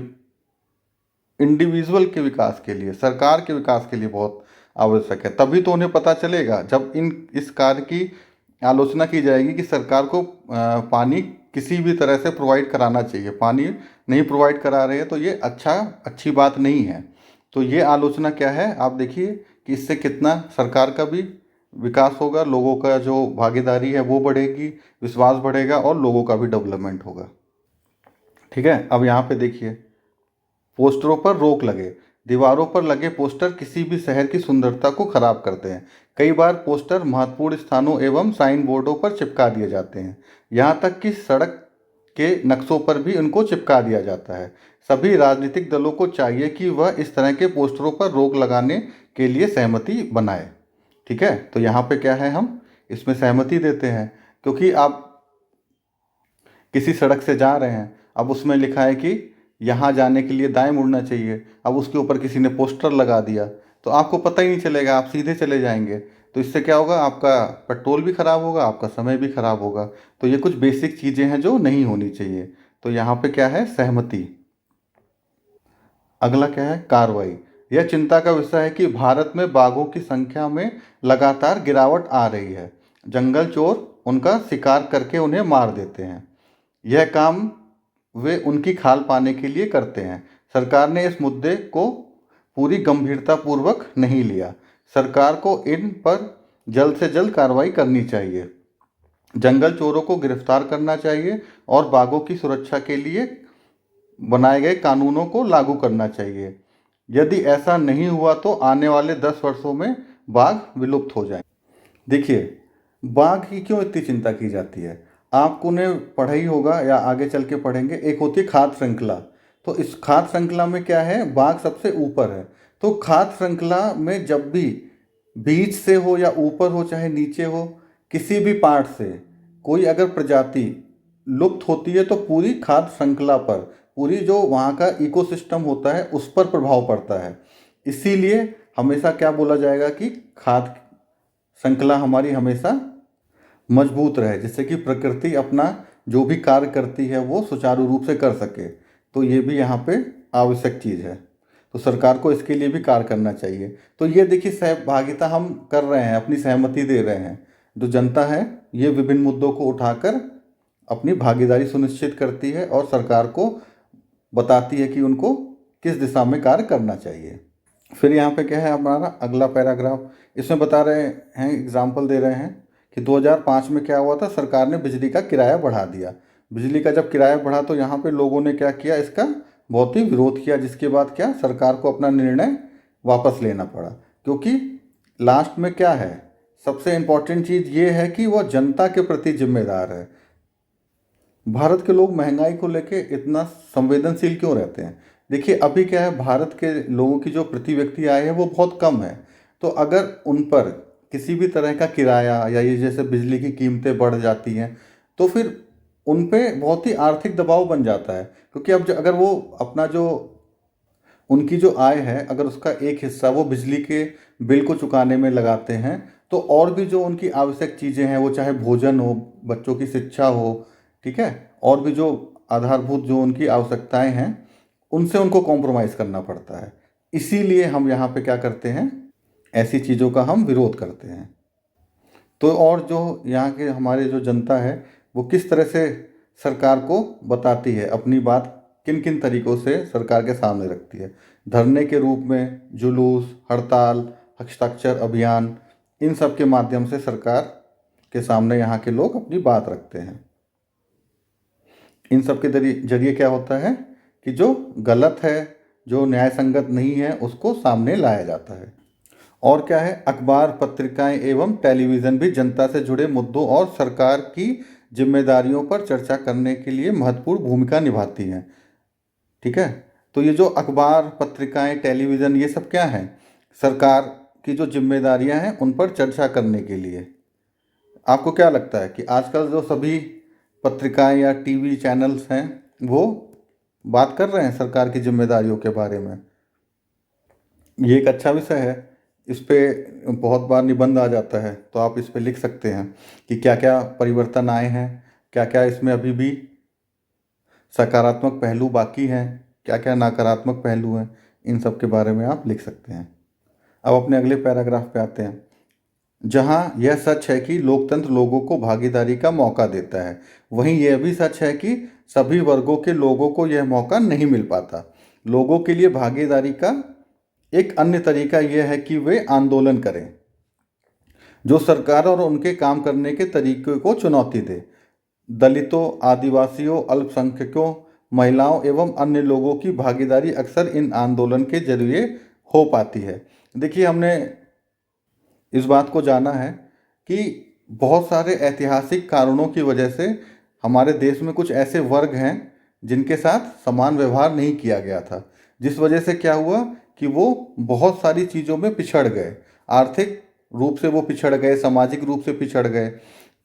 A: इंडिविजुअल के विकास के लिए, सरकार के विकास के लिए बहुत आवश्यक है। तभी तो उन्हें पता चलेगा जब इस कार्य की आलोचना की जाएगी कि सरकार को पानी किसी भी तरह से प्रोवाइड कराना चाहिए, पानी नहीं प्रोवाइड करा रहे हैं तो ये अच्छी बात नहीं है। तो ये आलोचना क्या है, आप देखिए कि इससे कितना सरकार का भी विकास होगा, लोगों का जो भागीदारी है वो बढ़ेगी, विश्वास बढ़ेगा और लोगों का भी डेवलपमेंट होगा। ठीक है, अब यहाँ पे देखिए पोस्टरों पर रोक लगे। दीवारों पर लगे पोस्टर किसी भी शहर की सुंदरता को खराब करते हैं। कई बार पोस्टर महत्वपूर्ण स्थानों एवं साइन बोर्डों पर चिपका दिए जाते हैं, यहाँ तक कि सड़क के नक्शों पर भी उनको चिपका दिया जाता है। सभी राजनीतिक दलों को चाहिए कि वह इस तरह के पोस्टरों पर रोक लगाने के लिए सहमति बनाए। ठीक है, तो यहाँ पे क्या है, हम इसमें सहमति देते हैं क्योंकि आप किसी सड़क से जा रहे हैं, अब उसमें लिखा है कि यहाँ जाने के लिए दाएं मुड़ना चाहिए, अब उसके ऊपर किसी ने पोस्टर लगा दिया तो आपको पता ही नहीं चलेगा, आप सीधे चले जाएंगे। तो इससे क्या होगा, आपका पेट्रोल भी खराब होगा, आपका समय भी खराब होगा। तो ये कुछ बेसिक चीज़ें हैं जो नहीं होनी चाहिए। तो तो यहाँ पे क्या है, सहमति। अगला क्या है, कार्रवाई। यह चिंता का विषय है कि भारत में बाघों की संख्या में लगातार गिरावट आ रही है। जंगल चोर उनका शिकार करके उन्हें मार देते हैं। यह काम वे उनकी खाल पाने के लिए करते हैं। सरकार ने इस मुद्दे को पूरी गंभीरता पूर्वक नहीं लिया। सरकार को इन पर जल्द से जल्द कार्रवाई करनी चाहिए। जंगल चोरों को गिरफ्तार करना चाहिए और बाघों की सुरक्षा के लिए बनाए गए कानूनों को लागू करना चाहिए। यदि ऐसा नहीं हुआ तो आने वाले 10 वर्षों में बाघ विलुप्त हो जाएंगे। देखिए, बाघ की क्यों इतनी चिंता की जाती है, आपको ने पढ़ा ही होगा या आगे चल के पढ़ेंगे। एक होती है खाद्य श्रृंखला। तो इस खाद्य श्रृंखला में क्या है, बाघ सबसे ऊपर है। तो खाद्य श्रृंखला में जब भी बीच से हो या ऊपर हो चाहे नीचे हो, किसी भी पार्ट से कोई अगर प्रजाति लुप्त होती है तो पूरी खाद्य श्रृंखला पर, पूरी जो वहाँ का इकोसिस्टम होता है उस पर प्रभाव पड़ता है। इसीलिए हमेशा क्या बोला जाएगा कि खाद्य श्रृंखला हमारी हमेशा मजबूत रहे, जिससे कि प्रकृति अपना जो भी कार्य करती है वो सुचारू रूप से कर सके। तो ये भी यहाँ पे आवश्यक चीज़ है। तो सरकार को इसके लिए भी कार्य करना चाहिए। तो ये देखिए, सहभागिता हम कर रहे हैं, अपनी सहमति दे रहे हैं। जो जनता है ये विभिन्न मुद्दों को उठाकर अपनी भागीदारी सुनिश्चित करती है और सरकार को बताती है कि उनको किस दिशा में कार्य करना चाहिए। फिर यहाँ पे क्या है हमारा अगला पैराग्राफ, इसमें बता रहे हैं, एग्जाम्पल दे रहे हैं कि 2005 में क्या हुआ था, सरकार ने बिजली का किराया बढ़ा दिया। बिजली का जब किराया बढ़ा तो यहाँ पे लोगों ने क्या किया, इसका बहुत ही विरोध किया, जिसके बाद क्या, सरकार को अपना निर्णय वापस लेना पड़ा। क्योंकि लास्ट में क्या है, सबसे इम्पोर्टेंट चीज़ ये है कि वह जनता के प्रति जिम्मेदार है। भारत के लोग महंगाई को लेके इतना संवेदनशील क्यों रहते हैं? देखिए, अभी क्या है, भारत के लोगों की जो प्रति व्यक्ति आय है वो बहुत कम है। तो अगर उन पर किसी भी तरह का किराया या ये जैसे बिजली की कीमतें बढ़ जाती हैं तो फिर उन पे बहुत ही आर्थिक दबाव बन जाता है। क्योंकि अब अगर वो अपना जो उनकी जो आय है, अगर उसका एक हिस्सा वो बिजली के बिल को चुकाने में लगाते हैं, तो और भी जो उनकी आवश्यक चीज़ें हैं, वो चाहे भोजन हो, बच्चों की शिक्षा हो, ठीक है, और भी जो आधारभूत जो उनकी आवश्यकताएं हैं, उनसे उनको कॉम्प्रोमाइज़ करना पड़ता है। इसीलिए हम यहाँ पे क्या करते हैं, ऐसी चीज़ों का हम विरोध करते हैं। तो और जो यहाँ के हमारे जो जनता है वो किस तरह से सरकार को बताती है, अपनी बात किन किन तरीक़ों से सरकार के सामने रखती है। धरने के रूप में, जुलूस, हड़ताल, हस्ताक्षर अभियान, इन सब के माध्यम से सरकार के सामने यहाँ के लोग अपनी बात रखते हैं। इन सब के जरिए क्या होता है कि जो गलत है, जो न्याय संगत नहीं है, उसको सामने लाया जाता है। और क्या है, अखबार, पत्रिकाएं एवं टेलीविज़न भी जनता से जुड़े मुद्दों और सरकार की जिम्मेदारियों पर चर्चा करने के लिए महत्वपूर्ण भूमिका निभाती हैं। ठीक है, तो ये जो अखबार, पत्रिकाएं, टेलीविज़न, ये सब क्या है, सरकार की जो जिम्मेदारियां हैं उन पर चर्चा करने के लिए। आपको क्या लगता है कि आजकल जो सभी पत्रिकाएं या टीवी चैनल्स हैं वो बात कर रहे हैं सरकार की जिम्मेदारियों के बारे में? ये एक अच्छा विषय है, इस पे बहुत बार निबंध आ जाता है, तो आप इस पे लिख सकते हैं कि क्या क्या परिवर्तन आए हैं, क्या क्या इसमें अभी भी सकारात्मक पहलू बाकी हैं, क्या क्या नकारात्मक पहलू हैं, इन सब के बारे में आप लिख सकते हैं। अब अपने अगले पैराग्राफ पे आते हैं, जहाँ यह सच है कि लोकतंत्र लोगों को भागीदारी का मौका देता है, वहीं यह भी सच है कि सभी वर्गों के लोगों को यह मौका नहीं मिल पाता। लोगों के लिए भागीदारी का एक अन्य तरीका यह है कि वे आंदोलन करें जो सरकार और उनके काम करने के तरीके को चुनौती दे। दलितों, आदिवासियों, अल्पसंख्यकों, महिलाओं एवं अन्य लोगों की भागीदारी अक्सर इन आंदोलन के जरिए हो पाती है। देखिए, हमने इस बात को जाना है कि बहुत सारे ऐतिहासिक कारणों की वजह से हमारे देश में कुछ ऐसे वर्ग हैं जिनके साथ समान व्यवहार नहीं किया गया था, जिस वजह से क्या हुआ कि वो बहुत सारी चीज़ों में पिछड़ गए। आर्थिक रूप से वो पिछड़ गए, सामाजिक रूप से पिछड़ गए।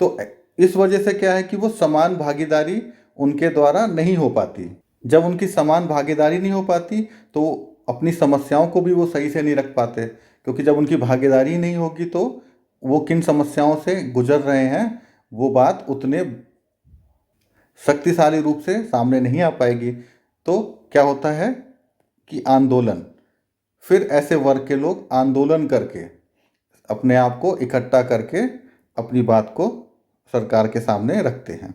A: तो इस वजह से क्या है कि वो समान भागीदारी उनके द्वारा नहीं हो पाती। जब उनकी समान भागीदारी नहीं हो पाती तो अपनी समस्याओं को भी वो सही से नहीं रख पाते, क्योंकि जब उनकी भागीदारी नहीं होगी तो वो किन समस्याओं से गुजर रहे हैं वो बात उतने शक्तिशाली रूप से सामने नहीं आ पाएगी, तो क्या होता है कि आंदोलन, फिर ऐसे वर्ग के लोग आंदोलन करके अपने आप को इकट्ठा करके अपनी बात को सरकार के सामने रखते हैं।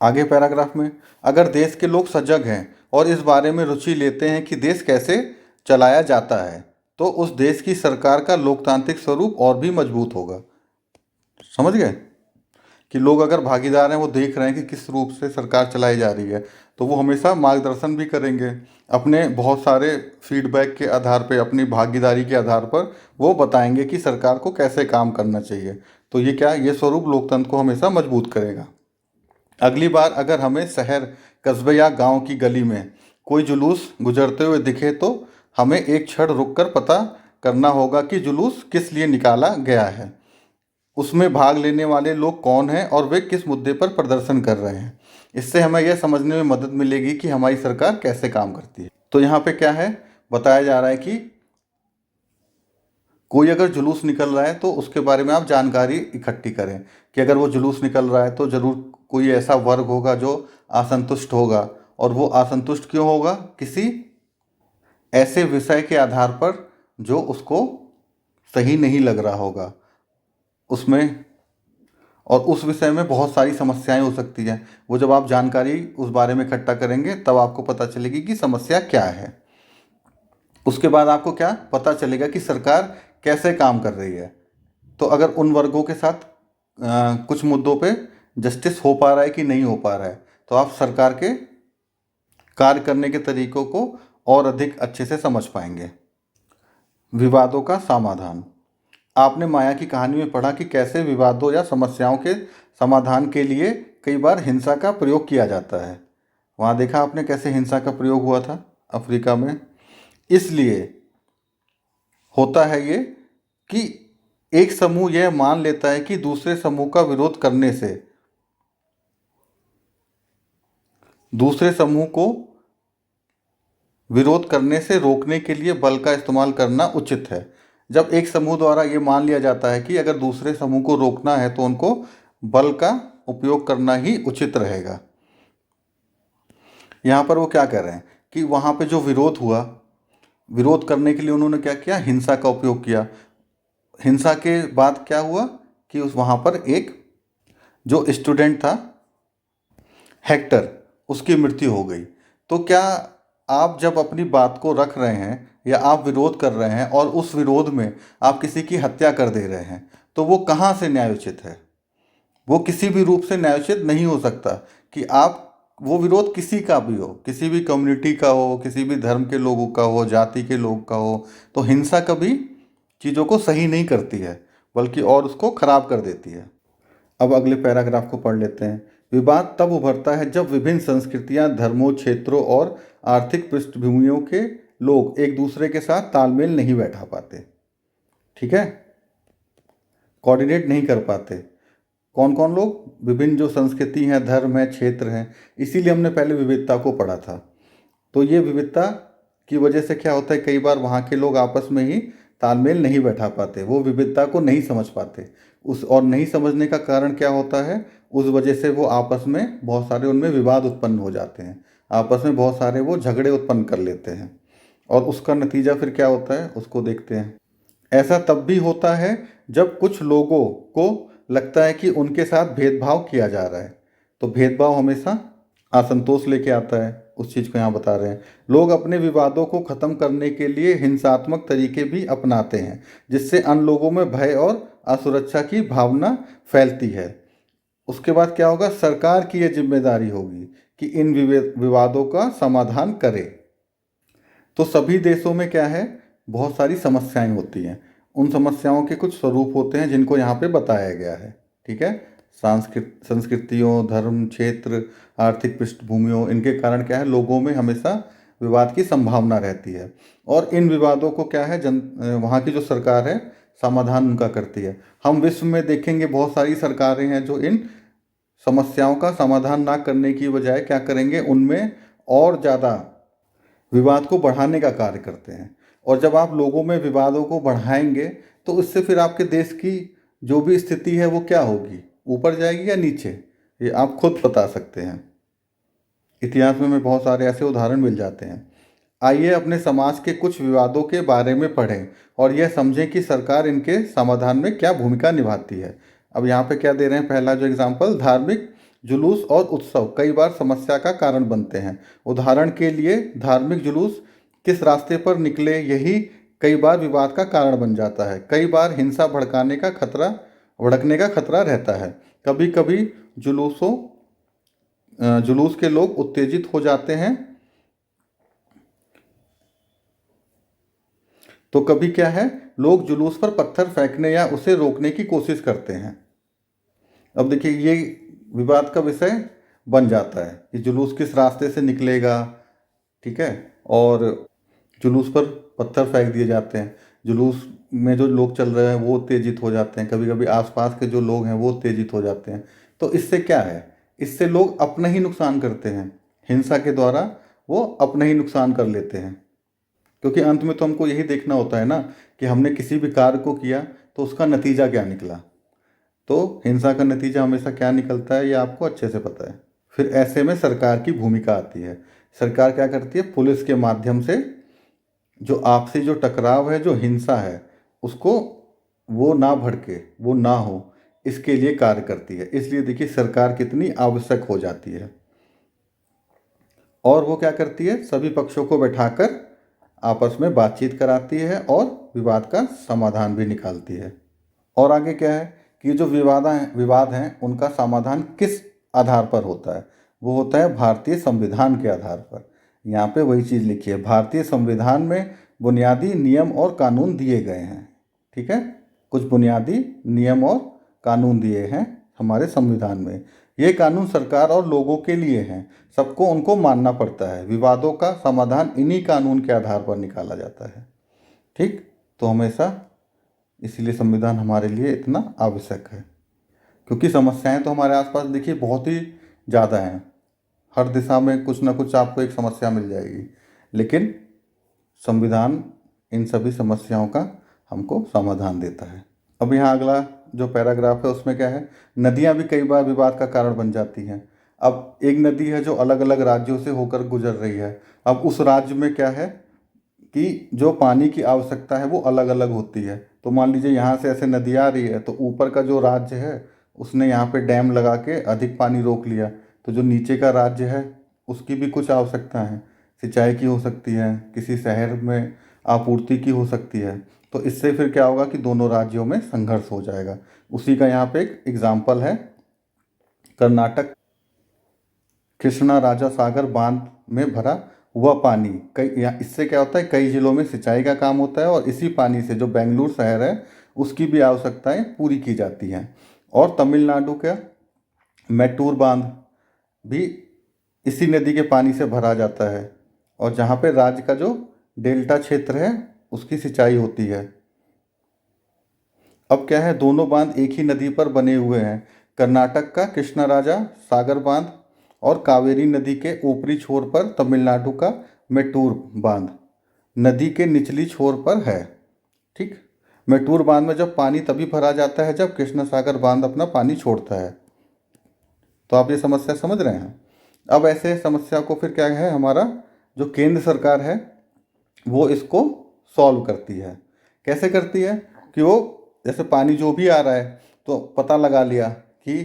A: आगे पैराग्राफ में, अगर देश के लोग सजग हैं और इस बारे में रुचि लेते हैं कि देश कैसे चलाया जाता है, तो उस देश की सरकार का लोकतांत्रिक स्वरूप और भी मजबूत होगा। समझ गए कि लोग अगर भागीदार हैं, वो देख रहे हैं कि किस रूप से सरकार चलाई जा रही है, तो वो हमेशा मार्गदर्शन भी करेंगे अपने बहुत सारे फीडबैक के आधार पर, अपनी भागीदारी के आधार पर वो बताएंगे कि सरकार को कैसे काम करना चाहिए। तो ये क्या, ये स्वरूप लोकतंत्र को हमेशा मजबूत करेगा। अगली बार अगर हमें शहर, कस्बे या गांव की गली में कोई जुलूस गुजरते हुए दिखे, तो हमें एक क्षण रुककर पता करना होगा कि जुलूस किस लिए निकाला गया है, उसमें भाग लेने वाले लोग कौन हैं और वे किस मुद्दे पर प्रदर्शन कर रहे हैं। इससे हमें यह समझने में मदद मिलेगी कि हमारी सरकार कैसे काम करती है। तो यहाँ पे क्या है, बताया जा रहा है कि कोई अगर जुलूस निकल रहा है तो उसके बारे में आप जानकारी इकट्ठी करें कि अगर वो जुलूस निकल रहा है तो ज़रूर कोई ऐसा वर्ग होगा जो असंतुष्ट होगा, और वो असंतुष्ट क्यों होगा, किसी ऐसे विषय के आधार पर जो उसको सही नहीं लग रहा होगा उसमें, और उस विषय में बहुत सारी समस्याएं हो सकती हैं। वो जब आप जानकारी उस बारे में इकट्ठा करेंगे तब आपको पता चलेगी कि समस्या क्या है। उसके बाद आपको क्या पता चलेगा कि सरकार कैसे काम कर रही है। तो अगर उन वर्गों के साथ कुछ मुद्दों पे जस्टिस हो पा रहा है कि नहीं हो पा रहा है, तो आप सरकार के कार्य करने के तरीकों को और अधिक अच्छे से समझ पाएंगे। विवादों का समाधान। आपने माया की कहानी में पढ़ा कि कैसे विवादों या समस्याओं के समाधान के लिए कई बार हिंसा का प्रयोग किया जाता है। वहाँ देखा आपने कैसे हिंसा का प्रयोग हुआ था अफ्रीका में। इसलिए होता है ये कि एक समूह यह मान लेता है कि दूसरे समूह का विरोध करने से दूसरे समूह को विरोध करने से रोकने के लिए बल का इस्तेमाल करना उचित है। जब एक समूह द्वारा ये मान लिया जाता है कि अगर दूसरे समूह को रोकना है तो उनको बल का उपयोग करना ही उचित रहेगा। यहाँ पर वो क्या कह रहे हैं कि वहाँ पे जो विरोध हुआ, विरोध करने के लिए उन्होंने क्या किया, हिंसा का उपयोग किया। हिंसा के बाद क्या हुआ कि उस वहाँ पर एक जो स्टूडेंट था हेक्टर, उसकी मृत्यु हो गई। तो क्या आप जब अपनी बात को रख रहे हैं या आप विरोध कर रहे हैं और उस विरोध में आप किसी की हत्या कर दे रहे हैं, तो वो कहाँ से न्यायोचित है? वो किसी भी रूप से न्यायोचित नहीं हो सकता कि आप, वो विरोध किसी का भी हो, किसी भी कम्युनिटी का हो, किसी भी धर्म के लोगों का हो, जाति के लोग का हो, तो हिंसा कभी चीज़ों को सही नहीं करती है बल्कि और उसको खराब कर देती है। अब अगले पैराग्राफ को पढ़ लेते हैं। विवाद तब उभरता है जब विभिन्न संस्कृतियां, धर्मों, क्षेत्रों और आर्थिक पृष्ठभूमियों के लोग एक दूसरे के साथ तालमेल नहीं बैठा पाते। ठीक है, कोऑर्डिनेट नहीं कर पाते। कौन कौन लोग? विभिन्न जो संस्कृति हैं, धर्म है, क्षेत्र हैं। इसीलिए हमने पहले विविधता को पढ़ा था। तो ये विविधता की वजह से क्या होता है, कई बार वहाँ के लोग आपस में ही तालमेल नहीं बैठा पाते, वो विविधता को नहीं समझ पाते। उस और नहीं समझने का कारण क्या होता है, उस वजह से वो आपस में बहुत सारे उनमें विवाद उत्पन्न हो जाते हैं, आपस में बहुत सारे वो झगड़े उत्पन्न कर लेते हैं, और उसका नतीजा फिर क्या होता है उसको देखते हैं। ऐसा तब भी होता है जब कुछ लोगों को लगता है कि उनके साथ भेदभाव किया जा रहा है। तो भेदभाव हमेशा असंतोष लेके आता है, उस चीज़ को यहाँ बता रहे हैं। लोग अपने विवादों को ख़त्म करने के लिए हिंसात्मक तरीके भी अपनाते हैं, जिससे अन्य लोगों में भय और असुरक्षा की भावना फैलती है। उसके बाद क्या होगा, सरकार की यह जिम्मेदारी होगी कि इन विवादों का समाधान करे। तो सभी देशों में क्या है, बहुत सारी समस्याएं होती हैं। उन समस्याओं के कुछ स्वरूप होते हैं जिनको यहाँ पे बताया गया है। ठीक है, संस्कृतियों, धर्म, क्षेत्र, आर्थिक पृष्ठभूमियों, इनके कारण क्या है, लोगों में हमेशा विवाद की संभावना रहती है। और इन विवादों को क्या है, वहाँ की जो सरकार है समाधान उनका करती है। हम विश्व में देखेंगे बहुत सारी सरकारें हैं जो इन समस्याओं का समाधान ना करने की बजाय क्या करेंगे, उनमें और ज़्यादा विवाद को बढ़ाने का कार्य करते हैं। और जब आप लोगों में विवादों को बढ़ाएंगे तो इससे फिर आपके देश की जो भी स्थिति है वो क्या होगी, ऊपर जाएगी या नीचे? ये आप खुद बता सकते हैं। इतिहास में हमें बहुत सारे ऐसे उदाहरण मिल जाते हैं। आइए अपने समाज के कुछ विवादों के बारे में पढ़ें और यह समझें कि सरकार इनके समाधान में क्या भूमिका निभाती है। अब यहाँ पे क्या दे रहे हैं, पहला जो एग्जाम्पल, धार्मिक जुलूस और उत्सव कई बार समस्या का कारण बनते हैं। उदाहरण के लिए धार्मिक जुलूस किस रास्ते पर निकले, यही कई बार विवाद का कारण बन जाता है। कई बार हिंसा भड़कने का खतरा रहता है। कभी कभी जुलूस के लोग उत्तेजित हो जाते हैं, तो कभी क्या है, लोग जुलूस पर पत्थर फेंकने या उसे रोकने की कोशिश करते हैं। अब देखिए ये विवाद का विषय बन जाता है कि जुलूस किस रास्ते से निकलेगा, ठीक है, और जुलूस पर पत्थर फेंक दिए जाते हैं। जुलूस में जो लोग चल रहे हैं वो उत्तेजित हो जाते हैं, कभी कभी आसपास के जो लोग हैं वो उत्तेजित हो जाते हैं। तो इससे क्या है, इससे लोग अपना ही नुकसान करते हैं। हिंसा के द्वारा वो अपना ही नुकसान कर लेते हैं, क्योंकि अंत में तो हमको यही देखना होता है ना कि हमने किसी भी कार्य को किया तो उसका नतीजा क्या निकला। तो हिंसा का नतीजा हमेशा क्या निकलता है ये आपको अच्छे से पता है। फिर ऐसे में सरकार की भूमिका आती है। सरकार क्या करती है, पुलिस के माध्यम से जो आपसी जो टकराव है, जो हिंसा है, उसको वो ना भड़के, वो ना हो, इसके लिए कार्य करती है। इसलिए देखिए सरकार कितनी आवश्यक हो जाती है। और वो क्या करती है, सभी पक्षों को बैठाकर आपस में बातचीत कराती है और विवाद का समाधान भी निकालती है। और आगे क्या है कि जो विवाद हैं उनका समाधान किस आधार पर होता है, वो होता है भारतीय संविधान के आधार पर। यहाँ पे वही चीज़ लिखी है, भारतीय संविधान में बुनियादी नियम और कानून दिए गए हैं। ठीक है, कुछ बुनियादी नियम और कानून दिए हैं हमारे संविधान में। ये कानून सरकार और लोगों के लिए हैं, सबको उनको मानना पड़ता है। विवादों का समाधान इन्हीं कानून के आधार पर निकाला जाता है। ठीक, तो हमेशा इसीलिए संविधान हमारे लिए इतना आवश्यक है, क्योंकि समस्याएं तो हमारे आसपास देखिए बहुत ही ज़्यादा हैं। हर दिशा में कुछ ना कुछ आपको एक समस्या मिल जाएगी, लेकिन संविधान इन सभी समस्याओं का हमको समाधान देता है। अब यहाँ अगला जो पैराग्राफ है उसमें क्या है, नदियाँ भी कई बार विवाद का कारण बन जाती हैं। अब एक नदी है जो अलग अलग राज्यों से होकर गुजर रही है। अब उस राज्य में क्या है कि जो पानी की आवश्यकता है वो अलग अलग होती है। तो मान लीजिए यहाँ से ऐसे नदी आ रही है, तो ऊपर का जो राज्य है उसने यहाँ पे डैम लगा के अधिक पानी रोक लिया, तो जो नीचे का राज्य है उसकी भी कुछ आवश्यकता है, सिंचाई की हो सकती है, किसी शहर में आपूर्ति की हो सकती है। तो इससे फिर क्या होगा कि दोनों राज्यों में संघर्ष हो जाएगा। उसी का यहाँ पे एक एग्जाम्पल है, कर्नाटक कृष्णा राजा सागर बांध में भरा हुआ पानी। इससे क्या होता है, कई जिलों में सिंचाई का काम होता है और इसी पानी से जो बेंगलुरु शहर है उसकी भी आवश्यकताएं पूरी की जाती हैं। और तमिलनाडु का मैटूर बांध भी इसी नदी के पानी से भरा जाता है, और जहाँ पे राज्य का जो डेल्टा क्षेत्र है उसकी सिंचाई होती है। अब क्या है, दोनों बांध एक ही नदी पर बने हुए हैं। कर्नाटक का कृष्णा राजा सागर बांध और कावेरी नदी के ऊपरी छोर पर तमिलनाडु का मेट्टूर बांध नदी के निचली छोर पर है। ठीक, मेट्टूर बांध में जब पानी तभी भरा जाता है जब कृष्णा सागर बांध अपना पानी छोड़ता है। तो आप ये समस्या समझ रहे हैं। अब ऐसे समस्या को फिर क्या है, हमारा जो केंद्र सरकार है वो इसको सॉल्व करती है। कैसे करती है कि वो जैसे पानी जो भी आ रहा है तो पता लगा लिया कि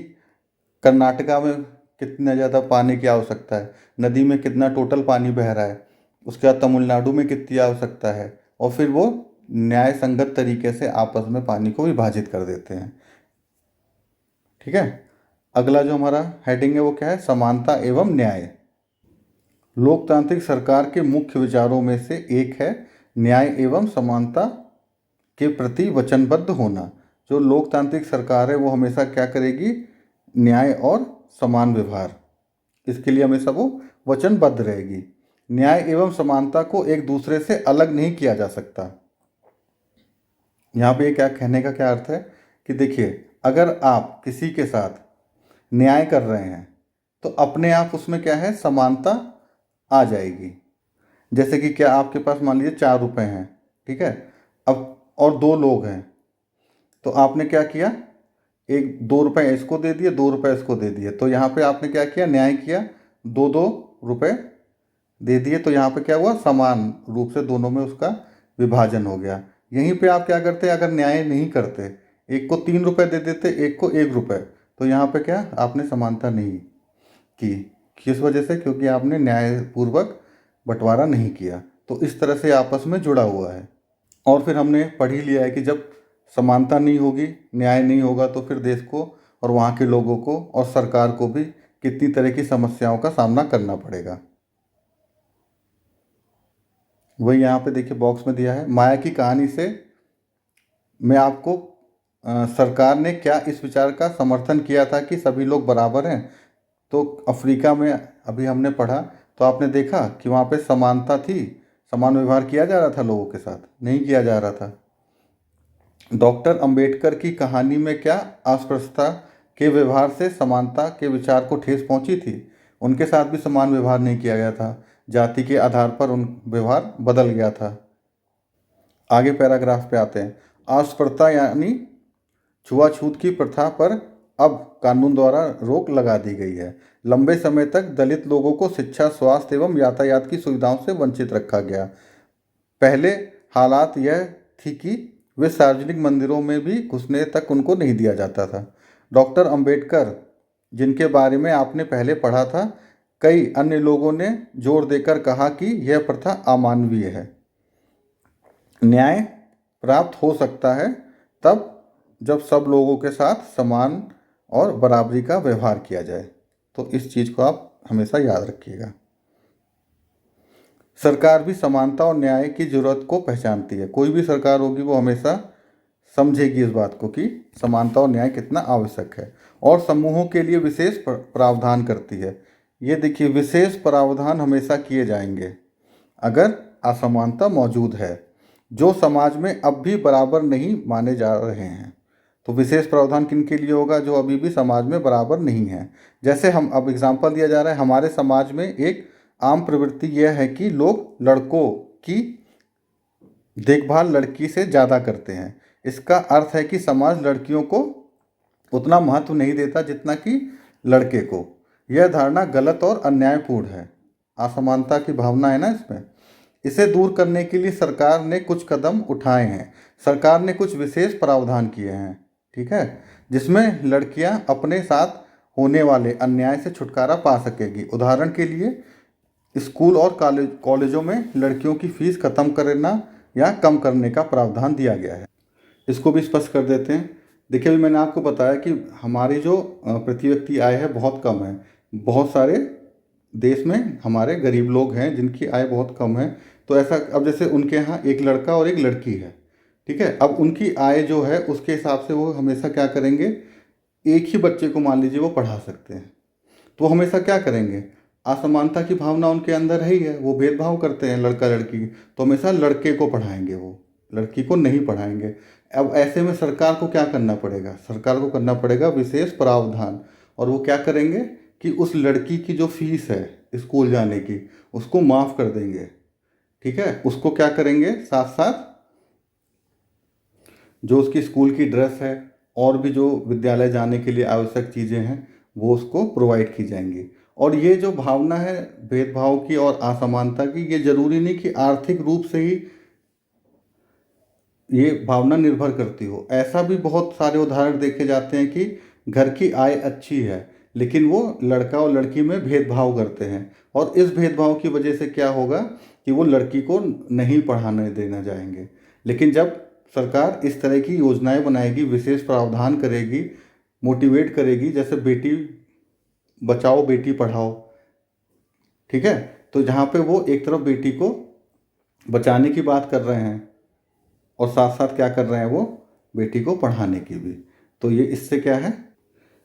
A: कर्नाटका में कितना ज़्यादा पानी की आवश्यकता है, नदी में कितना टोटल पानी बह रहा है, उसके बाद तमिलनाडु में कितनी आवश्यकता है, और फिर वो न्याय संगत तरीके से आपस में पानी को विभाजित कर देते हैं। ठीक है, अगला जो हमारा हेडिंग है वो क्या है, समानता एवं न्याय। लोकतांत्रिक सरकार के मुख्य विचारों में से एक है न्याय एवं समानता के प्रति वचनबद्ध होना। जो लोकतांत्रिक सरकार है वो हमेशा क्या करेगी, न्याय और समान व्यवहार, इसके लिए हमेशा वो वचनबद्ध रहेगी। न्याय एवं समानता को एक दूसरे से अलग नहीं किया जा सकता। यहाँ पे क्या कहने का क्या अर्थ है कि देखिए, अगर आप किसी के साथ न्याय कर रहे हैं तो अपने आप उसमें क्या है, समानता आ जाएगी। जैसे कि क्या आपके पास मान लीजिए 4 रुपए हैं, ठीक है, अब और 2 लोग हैं, तो आपने क्या किया, एक 2 रुपये इसको दे दिए, 2 रुपये इसको दे दिए, तो यहाँ पे आपने क्या किया, न्याय किया, 2-2 रुपये दे दिए, तो यहाँ पे क्या हुआ, समान रूप से दोनों में उसका विभाजन हो गया। यहीं पे आप क्या करते, अगर न्याय नहीं करते, एक को 3 रुपये दे देते, एक को 1 रुपये, तो यहाँ पे क्या आपने समानता नहीं की। किस वजह से, क्योंकि आपने न्यायपूर्वक बंटवारा नहीं किया। तो इस तरह से आपस में जुड़ा हुआ है। और फिर हमने पढ़ ही लिया है कि जब समानता नहीं होगी, न्याय नहीं होगा, तो फिर देश को और वहाँ के लोगों को और सरकार को भी कितनी तरह की समस्याओं का सामना करना पड़ेगा। वही यहाँ पे देखिए बॉक्स में दिया है, माया की कहानी से मैं आपको सरकार ने क्या इस विचार का समर्थन किया था कि सभी लोग बराबर हैं। तो अफ्रीका में अभी हमने पढ़ा, तो आपने देखा कि वहाँ पे समानता थी, समान व्यवहार किया जा रहा था लोगों के साथ, नहीं किया जा रहा था। डॉक्टर अंबेडकर की कहानी में क्या अस्पृश्यता के व्यवहार से समानता के विचार को ठेस पहुंची थी? उनके साथ भी समान व्यवहार नहीं किया गया था, जाति के आधार पर उन व्यवहार बदल गया था। आगे पैराग्राफ पे आते हैं। अस्पृश्यता यानी छुआछूत की प्रथा पर अब कानून द्वारा रोक लगा दी गई है। लंबे समय तक दलित लोगों को शिक्षा, स्वास्थ्य एवं यातायात की सुविधाओं से वंचित रखा गया। पहले हालात यह थी कि वे सार्वजनिक मंदिरों में भी घुसने तक उनको नहीं दिया जाता था। डॉक्टर अंबेडकर, जिनके बारे में आपने पहले पढ़ा था, कई अन्य लोगों ने जोर देकर कहा कि यह प्रथा अमानवीय है। न्याय प्राप्त हो सकता है तब जब सब लोगों के साथ समान और बराबरी का व्यवहार किया जाए। तो इस चीज़ को आप हमेशा याद रखिएगा। सरकार भी समानता और न्याय की जरूरत को पहचानती है। कोई भी सरकार होगी वो हमेशा समझेगी इस बात को कि समानता और न्याय कितना आवश्यक है, और समूहों के लिए विशेष प्रावधान करती है। ये देखिए, विशेष प्रावधान हमेशा किए जाएंगे अगर असमानता मौजूद है, जो समाज में अब भी बराबर नहीं माने जा रहे हैं। तो विशेष प्रावधान किन के लिए होगा? जो अभी भी समाज में बराबर नहीं है। जैसे हम अब एग्जाम्पल दिया जा रहा है, हमारे समाज में एक आम प्रवृत्ति यह है कि लोग लड़कों की देखभाल लड़की से ज़्यादा करते हैं। इसका अर्थ है कि समाज लड़कियों को उतना महत्व नहीं देता जितना कि लड़के को। यह धारणा गलत और अन्यायपूर्ण है। असमानता की भावना है ना इसमें। इसे दूर करने के लिए सरकार ने कुछ कदम उठाए हैं। सरकार ने कुछ विशेष प्रावधान किए हैं, ठीक है, जिसमें लड़कियां अपने साथ होने वाले अन्याय से छुटकारा पा सकेगी। उदाहरण के लिए स्कूल और कॉलेजों में लड़कियों की फीस खत्म करना या कम करने का प्रावधान दिया गया है। इसको भी स्पष्ट कर देते हैं। देखिए, अभी मैंने आपको बताया कि हमारी जो प्रति व्यक्ति आय है बहुत कम है। बहुत सारे देश में हमारे गरीब लोग हैं जिनकी आय बहुत कम है। तो ऐसा, अब जैसे उनके यहाँ एक लड़का और एक लड़की है, ठीक है, अब उनकी आय जो है उसके हिसाब से वो हमेशा क्या करेंगे, एक ही बच्चे को मान लीजिए वो पढ़ा सकते हैं, तो वो हमेशा क्या करेंगे, असमानता की भावना उनके अंदर है ही है, वो भेदभाव करते हैं लड़का लड़की, तो हमेशा लड़के को पढ़ाएंगे, वो लड़की को नहीं पढ़ाएंगे। अब ऐसे में सरकार को क्या करना पड़ेगा? सरकार को करना पड़ेगा विशेष प्रावधान, और वो क्या करेंगे कि उस लड़की की जो फीस है स्कूल जाने की उसको माफ़ कर देंगे, ठीक है। उसको क्या करेंगे, साथ साथ जो उसकी स्कूल की ड्रेस है और भी जो विद्यालय जाने के लिए आवश्यक चीज़ें हैं वो उसको प्रोवाइड की जाएंगी। और ये जो भावना है भेदभाव की और असमानता की, ये जरूरी नहीं कि आर्थिक रूप से ही ये भावना निर्भर करती हो। ऐसा भी बहुत सारे उदाहरण देखे जाते हैं कि घर की आय अच्छी है लेकिन वो लड़का और लड़की में भेदभाव करते हैं, और इस भेदभाव की वजह से क्या होगा कि वो लड़की को नहीं पढ़ाने देना जाएंगे। लेकिन जब सरकार इस तरह की योजनाएं बनाएगी, विशेष प्रावधान करेगी, मोटिवेट करेगी, जैसे बेटी बचाओ बेटी पढ़ाओ, ठीक है, तो जहाँ पे वो एक तरफ बेटी को बचाने की बात कर रहे हैं और साथ साथ क्या कर रहे हैं, वो बेटी को पढ़ाने की भी। तो ये इससे क्या है,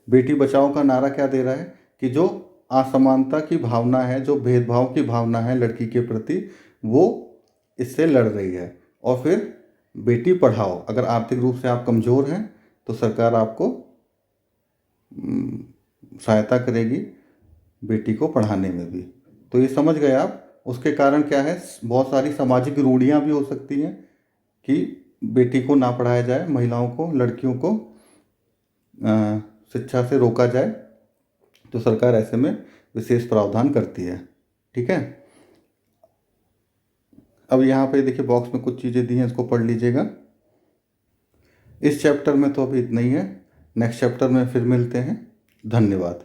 A: बेटी बचाओ का नारा क्या दे रहा है कि जो असमानता की भावना है, जो भेदभाव की भावना है लड़की के प्रति, वो इससे लड़ रही है। और फिर बेटी पढ़ाओ, अगर आर्थिक रूप से आप कमज़ोर हैं तो सरकार आपको सहायता करेगी बेटी को पढ़ाने में भी। तो ये समझ गए आप। उसके कारण क्या है, बहुत सारी सामाजिक रूढ़ियाँ भी हो सकती हैं कि बेटी को ना पढ़ाया जाए, महिलाओं को, लड़कियों को शिक्षा से रोका जाए तो सरकार ऐसे में विशेष प्रावधान करती है। ठीक है, अब यहाँ पे देखिए बॉक्स में कुछ चीज़ें दी हैं, इसको पढ़ लीजिएगा। इस चैप्टर में तो अभी इतना ही है, नेक्स्ट चैप्टर में फिर मिलते हैं। धन्यवाद।